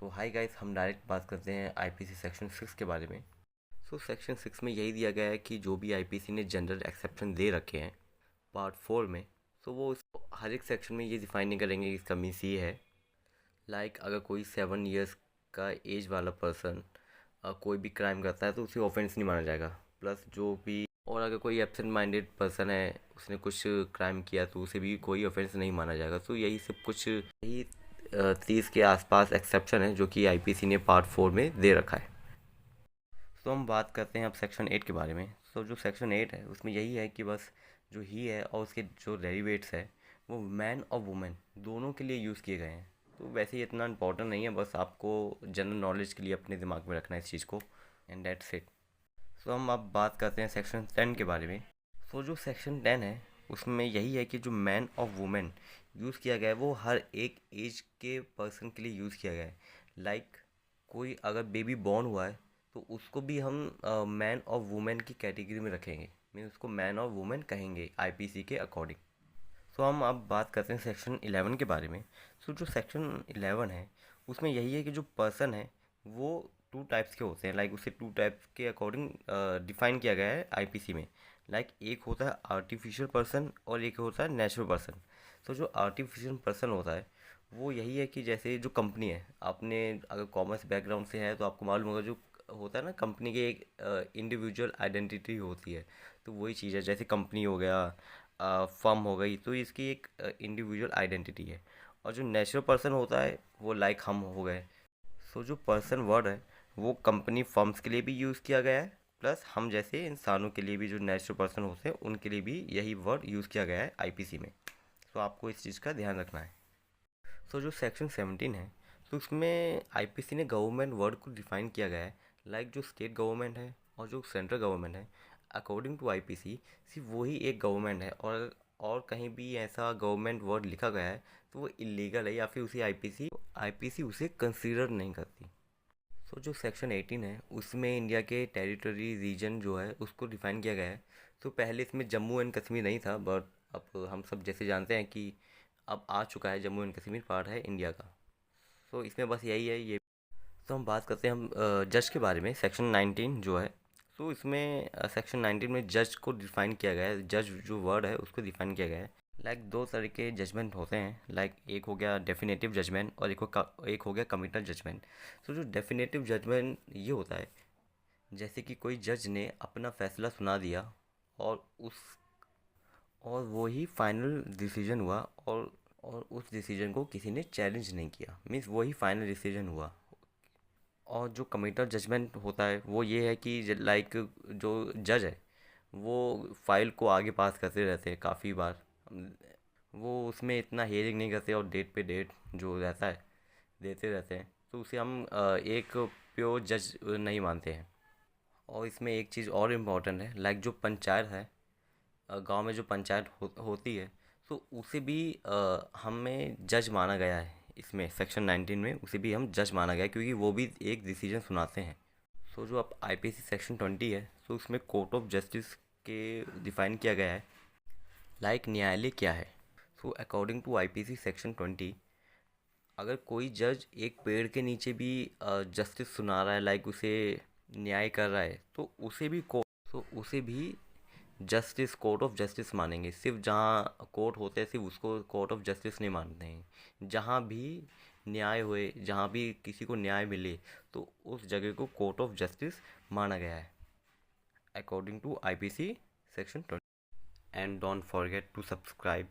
सो hi guys, हम direct बात करते हैं आईपीसी सेक्शन 6 के बारे में। सेक्शन 6 में यही दिया गया है कि जो भी आईपीसी ने जनरल एक्सेप्शन दे रखे हैं पार्ट 4 में, वो इसको हर एक सेक्शन में ये डिफाइन नहीं करेंगे कि इसका मीन्स ये है। अगर कोई 7 इयर्स का एज वाला पर्सन कोई भी क्राइम करता है तो उसे ऑफेंस नहीं माना जाएगा। प्लस जो भी और अगर कोई एब्सेंट माइंडेड पर्सन है, उसने कुछ क्राइम किया तो उसे भी कोई ऑफेंस नहीं माना जाएगा। यही सब कुछ यही 30 के आसपास एक्सेप्शन है जो कि आईपीसी ने पार्ट 4 में दे रखा है। हम बात करते हैं अब सेक्शन 8 के बारे में। जो सेक्शन 8 है उसमें यही है कि बस जो ही है और उसके जो डेरिवेट्स है वो मैन और वुमेन दोनों के लिए यूज़ किए गए हैं। वैसे ही इतना इंपॉर्टेंट नहीं है, बस आपको जनरल नॉलेज के लिए अपने दिमाग में रखना है इस चीज़ को, एंड दैट्स इट। हम अब बात करते हैं सेक्शन 10 के बारे में। जो सेक्शन 10 है उसमें यही है कि जो मैन और वुमेन यूज़ किया गया है वो हर एक एज के पर्सन के लिए यूज़ किया गया है। कोई अगर बेबी बॉर्न हुआ है तो उसको भी हम मैन और वुमेन की कैटेगरी में रखेंगे, मीन उसको मैन और वुमेन कहेंगे आईपीसी के अकॉर्डिंग। हम अब बात करते हैं सेक्शन 11 के बारे में। जो सेक्शन 11 है उसमें यही है कि जो पर्सन है वो टू टाइप्स के होते हैं। उसे टू टाइप्स के अकॉर्डिंग डिफाइन किया गया है आईपीसी में। एक होता है आर्टिफिशियल पर्सन और एक होता है नेचुरल पर्सन। जो आर्टिफिशियल पर्सन होता है वो यही है कि जैसे जो कंपनी है, आपने अगर कॉमर्स बैकग्राउंड से है तो आपको मालूम होगा, जो होता है ना कंपनी की एक इंडिविजुअल आइडेंटिटी होती है। तो वही चीज़ है, जैसे कंपनी हो गया, फर्म हो गई, तो इसकी एक इंडिविजुअल आइडेंटिटी है। और जो नेचुरल पर्सन होता है वो हम हो गए। जो पर्सन वर्ड है वो कंपनी फर्म्स के लिए भी यूज़ किया गया है, प्लस हम जैसे इंसानों के लिए भी जो नेचुरल पर्सन होते हैं उनके लिए भी यही वर्ड यूज़ किया गया है आईपीसी में। आपको इस चीज़ का ध्यान रखना है। जो सेक्शन 17 है उसमें आईपीसी ने गवर्नमेंट वर्ड को डिफाइन किया गया है। जो स्टेट गवर्नमेंट है और जो सेंट्रल गवर्नमेंट है, अकॉर्डिंग टू आईपीसी सिर्फ वही एक गवर्नमेंट है, और कहीं भी ऐसा गवर्नमेंट वर्ड लिखा गया है तो वो इलीगल है या फिर उसे आईपीसी उसे कंसीडर नहीं करती। जो सेक्शन 18 है उसमें इंडिया के टेरिटरी रीजन जो है उसको डिफाइन किया गया है। पहले इसमें जम्मू एंड कश्मीर नहीं था, बट अब हम सब जैसे जानते हैं कि अब आ चुका है, जम्मू एंड कश्मीर पार्ट है इंडिया का। इसमें बस यही है ये। हम बात करते हैं हम जज के बारे में, सेक्शन 19 जो है। इसमें सेक्शन 19 में जज को डिफाइन किया गया है, जज जो वर्ड है उसको डिफाइन किया गया है। दो तरह के जजमेंट होते हैं। एक हो गया डेफिनेटिव जजमेंट और एक हो गया कमिटल जजमेंट। जो डेफिनेटिव जजमेंट ये होता है जैसे कि कोई जज ने अपना फैसला सुना दिया और वो ही फाइनल डिसीजन हुआ, और उस डिसीजन को किसी ने चैलेंज नहीं किया, मीन्स वही फाइनल डिसीजन हुआ। और जो कमिटल जजमेंट होता है वो ये है कि जो जज है वो फाइल को आगे पास करते रहते हैं काफ़ी बार। वो उसमें इतना हेयरिंग नहीं करते और डेट पे डेट जो रहता है देते रहते हैं, उसे हम एक प्योर जज नहीं मानते हैं। और इसमें एक चीज़ और इम्पॉर्टेंट है, जो पंचायत है, गांव में जो पंचायत होती है, उसे भी हमें जज माना गया है। इसमें सेक्शन 19 में उसे भी हम जज माना गया है क्योंकि वो भी एक डिसीजन सुनाते हैं। जो अब आईपीसी सेक्शन 20 है, उसमें कोर्ट ऑफ जस्टिस के डिफाइन किया गया है। न्यायालय क्या है। अकॉर्डिंग टू आईपीसी सेक्शन 20, अगर कोई जज एक पेड़ के नीचे भी जस्टिस सुना रहा है, उसे न्याय कर रहा है, उसे भी जस्टिस कोर्ट ऑफ जस्टिस मानेंगे। सिर्फ जहाँ कोर्ट होते हैं सिर्फ उसको कोर्ट ऑफ जस्टिस नहीं मानते हैं। जहाँ भी न्याय हुए, जहाँ भी किसी को न्याय मिले, तो उस जगह को कोर्ट ऑफ जस्टिस माना गया है according to IPC section 20। And don't forget to subscribe